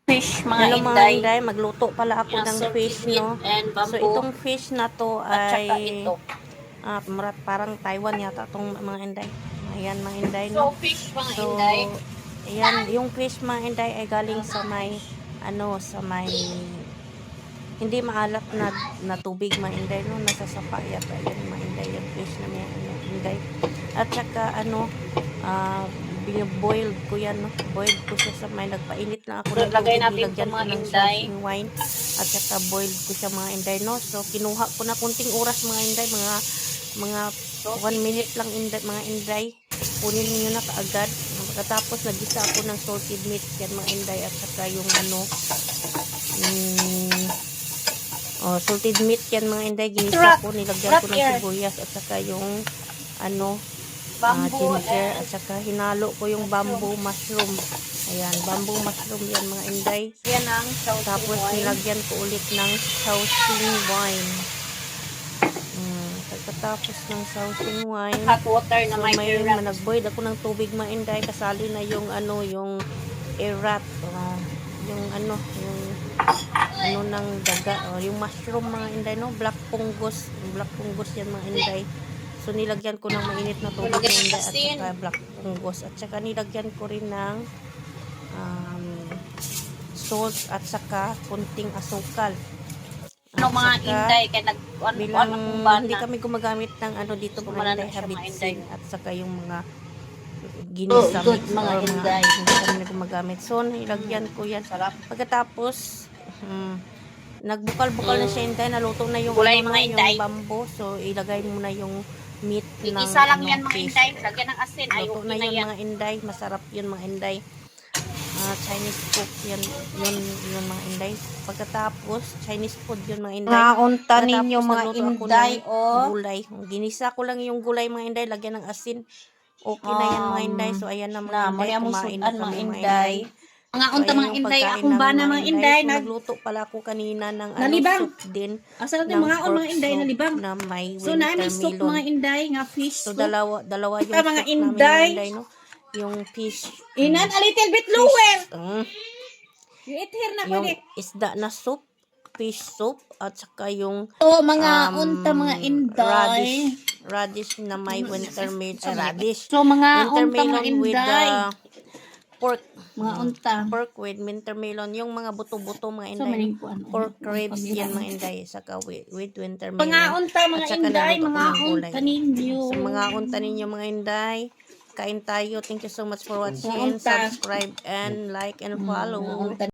Fish, mga Hello mga inday. inday, magluto pala ako ng Assorted fish, meat no? and So bamboo. itong fish na to At ay saka ito. parang Taiwan yata itong mga inday. Ayan mga inday, So, no? fish, mga So inday. ayan, yung fish mga inday ay galing sa may sa may hindi maalat na tubig mga inday, no? Nasa sapa yata yan mga inday, yung fish na may inday. At saka binoboiled ko yan, no? Boiled ko siya sa may nagpainit lang ako So, ng lagay tubig, natin nilagyan itong ko mga ng inday. saucing wine at saka boiled ko siya mga inday, no? So kinuha ko na kunting oras mga inday, mga 1 minute lang inday, mga inday. Kunin niyo na kaagad. Pagkatapos nagisa ako ng salted meat yan mga inday at saka yung salted meat yan mga inday, ginisa ko, nilagyan ko ng sibuyas at saka yung ginger at saka hinalo ko yung bamboo mushroom. Ayan, bamboo mushroom yan mga inday. Yan ang saucing Tapos wine. nilagyan ko ulit ng saucing wine. Pagkatapos ng saucing wine, Hot water na so may may erat. nag-boil ako ng tubig mga inday, kasali na yung yung erat, yung ng daga, yung mushroom mga inday, no? Black fungus yan mga inday. So nilagyan ko ng mainit na tubig mga inday at saka black fungus at saka nilagyan ko rin ng salt at saka kunting asukal. Ano mga inday, kaya Bilang hindi kami gumagamit ng dito mga inday, habitsin at saka yung mga ginisa mix mga or inday. hindi kami na gumagamit. So nilagyan ko yan. Pagkatapos nagbukal-bukal na siya inday, naluto na yung Gulay, yung mga inday. bambo. So ilagay mo na yung meat ng Igisa lang yan mga fish. inday. Lagyan ng asin. Ay, Luto okay na na yun yan. mga inday, masarap yun mga inday. Chinese cook yun mga inday. Pagkatapos Chinese food yun mga inday. Naunta ninyo mga inday, Gulay. Ginisa ko lang yung gulay mga inday, lagyan ng asin. Okay na yan mga inday. So ayan na mga inday, kumain na kami mga inday. Mga unta ayan mga yung inday, pagkain akong bana namin, mga inday. So nagluto pala ako kanina ng Nalibang. soup din. Asa natin mga mga inday soup nalibang. na may So namin soup watermelon. mga inday nga fish So soup. dalawa yung Mga soup namin inday. mga inday, no? Yung fish. Inan a little bit lower. You eat here na Yung pwede. isda na soup, fish soup, at saka yung Mga unta mga inday. radish na may watermelon, radish. So mga unta mga Watermelon with inday. pork. Mga unta. Pork with watermelon, yung mga buto-buto mga So inday. maning kuan. Pork ribs yan mga inday, saka with watermelon. Mga unta mga At saka inday, naluto ko mga ng gulay. unta ninyo. So mga unta ninyo mga inday, kain tayo. Thank you so much for watching. Subscribe and like and follow.